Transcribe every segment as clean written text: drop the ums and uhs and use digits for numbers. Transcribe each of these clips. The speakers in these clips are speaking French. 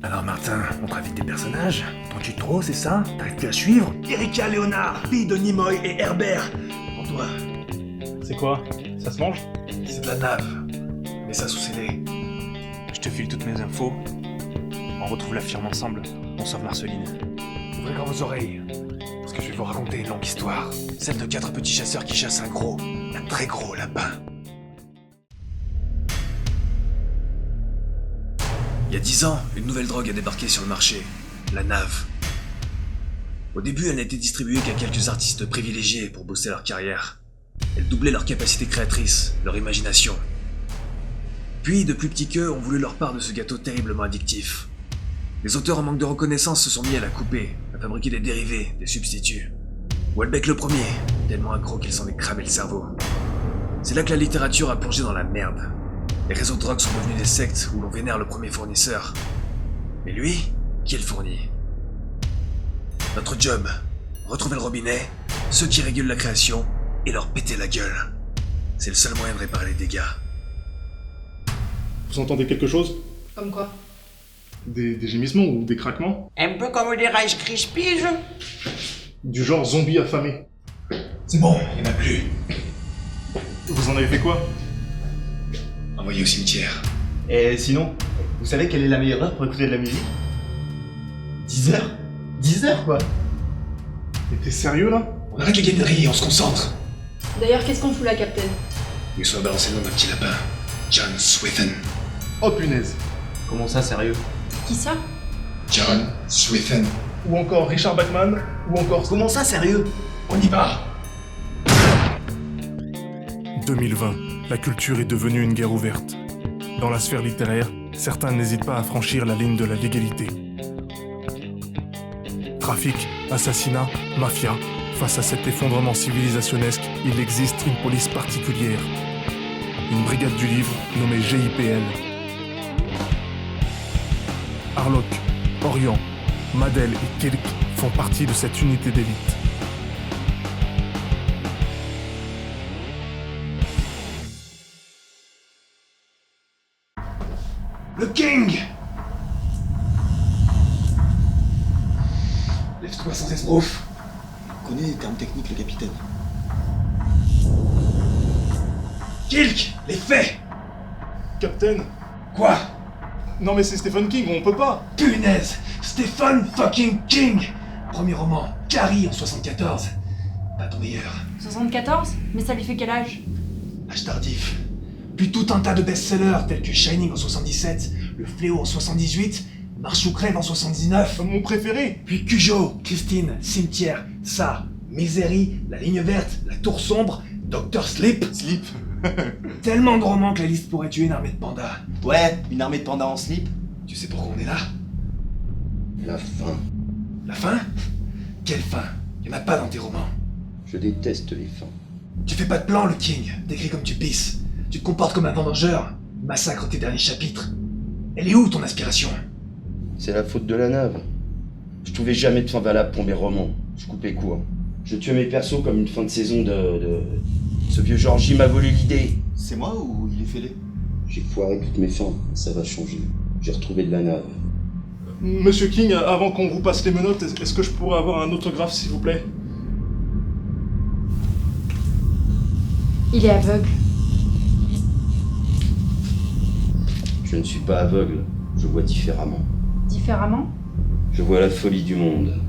Alors Martin, on trafique des personnages? T'en tues trop, c'est ça? T'arrives plus à suivre? Erika Léonard, fille de Nimoy et Herbert. Pour toi, C'est quoi? Ça se mange? c'est de la nave. Mets ça sous scellé. Je te file toutes mes infos. On retrouve la firme ensemble. On sauve Marceline. Ouvrez grand vos oreilles, parce que je vais vous raconter une longue histoire. Celle de 4 petits chasseurs qui chassent un très gros lapin. Il y a 10 ans, une nouvelle drogue a débarqué sur le marché, la nave. Au début, elle n'était distribuée qu'à quelques artistes privilégiés pour booster leur carrière. Elle doublait leur capacité créatrice, leur imagination. Puis, de plus petits qu'eux ont voulu leur part de ce gâteau terriblement addictif. Les auteurs en manque de reconnaissance se sont mis à la couper, à fabriquer des dérivés, des substituts. Houellebecq le premier, tellement accro qu'il s'en est cramé le cerveau. C'est là que la littérature a plongé dans la merde. Les réseaux de drogue sont devenus des sectes où l'on vénère le premier fournisseur. Mais lui, qui le fournit? Notre job, retrouver le robinet, ceux qui régulent la création, et leur péter la gueule. C'est le seul moyen de réparer les dégâts. Vous entendez quelque chose? Comme quoi? Des gémissements ou des craquements? Un peu comme des Rice Krispies. Du genre zombie affamé. C'est bon, il n'y en a plus. Vous en avez fait quoi? Envoyé au cimetière. Et sinon, vous savez quelle est la meilleure heure pour écouter de la musique? 10 heures? 10 heures quoi? Mais t'es sérieux là? On arrête les gaineries, on se concentre. D'ailleurs, qu'est-ce qu'on fout là, Captain? Il soit balancé le nom d'un petit lapin. John Swithin. Oh punaise. Comment ça, sérieux? Qui ça? John Swithin. Ou encore Richard Bachman, ou encore... Comment ça, sérieux? On y va. 2020, la culture est devenue une guerre ouverte. Dans la sphère littéraire, certains n'hésitent pas à franchir la ligne de la légalité. Trafic, assassinat, mafia, face à cet effondrement civilisationnesque, il existe une police particulière. Une brigade du livre nommée GIPL. Harlock, Orient, Madel et Kilk font partie de cette unité d'élite. Le King! Lève-toi sans esbrouf. Connais les termes techniques, le capitaine. Kilk! Les faits! Captain? Quoi? Non mais c'est Stephen King, on peut pas! Punaise! Stephen fucking King! Premier roman, Carrie en 74. Pas ton meilleur. 74? Mais ça lui fait quel âge? Âge tardif. Puis tout un tas de best-sellers tels que Shining en 77, Le Fléau en 78, Marche ou crève en 79. Mon préféré! Puis Cujo, Christine, Cimetière, ça, Misery, La Ligne Verte, La Tour Sombre, Dr. Sleep. Slip. Tellement de romans que la liste pourrait tuer une armée de pandas. Ouais, une armée de pandas en slip. Tu sais pourquoi on est là? La fin. La fin? Quelle fin? Y en a pas dans tes romans. Je déteste les fins. Tu fais pas de plan, le King. T'écris comme tu pisses. Tu te comportes comme un vendangeur. Massacre tes derniers chapitres. Elle est où ton aspiration? C'est la faute de la nave. Je trouvais jamais de fin valable pour mes romans. Je coupais court. Je tuais mes persos comme une fin de saison de... Ce vieux Georgie m'a volé l'idée. C'est moi ou il est fêlé? J'ai foiré toutes mes fins. Ça va changer. J'ai retrouvé de la nave. Monsieur King, avant qu'on vous passe les menottes, est-ce que je pourrais avoir un autographe s'il vous plaît? Il est aveugle. Je ne suis pas aveugle. Je vois différemment. Différemment? Je vois la folie du monde.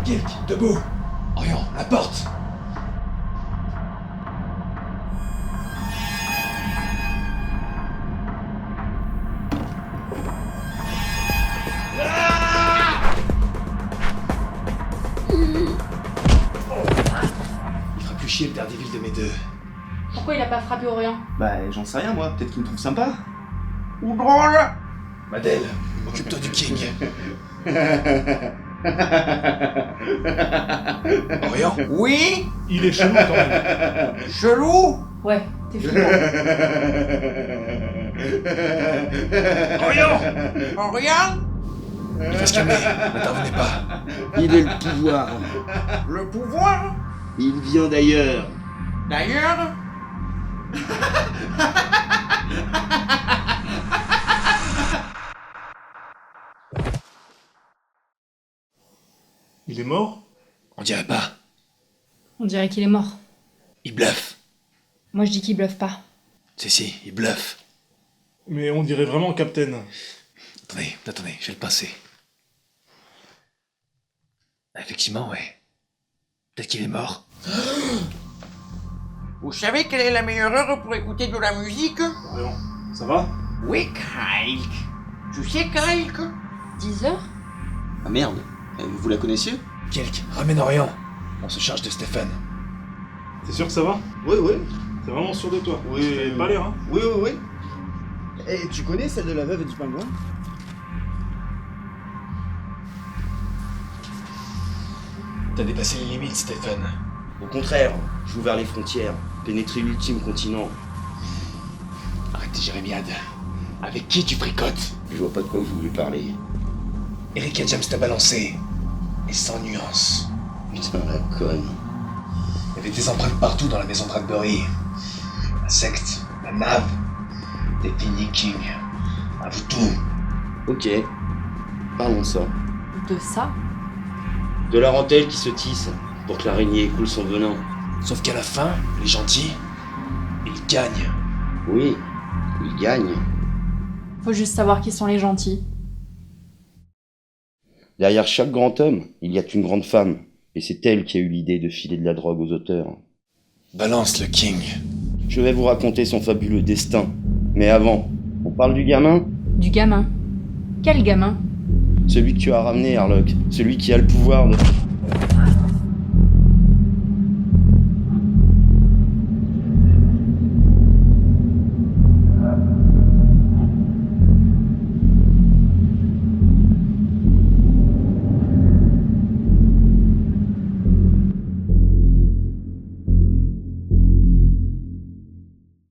Kilk, debout. Orient, la porte. Il fera plus chier le Daredevil de mes deux. Pourquoi il a pas frappé Orient? Bah, j'en sais rien moi, peut-être qu'il me trouve sympa. Ou drôle. Madel, occupe-toi du King. Orient? Oui. Il est chelou quand même. Chelou. Ouais, t'es flippant. Orient! Orient. Il va se calmer, n'intervenez pas. Il est le pouvoir. Le pouvoir. Il vient d'ailleurs. D'ailleurs. Il est mort? On dirait pas. On dirait qu'il est mort. Il bluffe. Moi je dis qu'il bluffe pas. Si, il bluffe. Mais on dirait vraiment Captain. Attendez, je vais le pincer. Effectivement, ouais. Peut-être qu'il est mort. Vous savez quelle est la meilleure heure pour écouter de la musique? Vraiment. Ça va? Oui, Kyle. Tu sais, Kyle? 10 heures? Ah merde, vous la connaissiez? Quelqu'un, ramène Orion. On se charge de Stéphane. T'es sûr que ça va? Oui, oui. T'es vraiment sûr de toi? Oui, Ça avait pas l'air, hein? Oui. Et tu connais celle de la veuve et du pingouin? T'as dépassé les limites, Stéphane. Au contraire, j'ai ouvert les frontières, pénétré l'ultime continent. Arrête tes jérémiades. Avec qui tu fricotes? Je vois pas de quoi vous voulez parler. Erika James t'a balancé. Et sans nuance. Putain, la conne. Il y avait des empreintes partout dans la maison de Bradbury. La secte, la nave, des Tiny King. À vous tout. Ok, parlons de ça. De ça? De la rentelle qui se tisse pour que l'araignée écoule son venin. Sauf qu'à la fin, les gentils, ils gagnent. Oui, il gagne. Faut juste savoir qui sont les gentils. Derrière chaque grand homme, il y a une grande femme. Et c'est elle qui a eu l'idée de filer de la drogue aux auteurs. Balance le King. Je vais vous raconter son fabuleux destin. Mais avant, on parle du gamin? Du gamin. Quel gamin? Celui que tu as ramené, Harlock. Celui qui a le pouvoir de...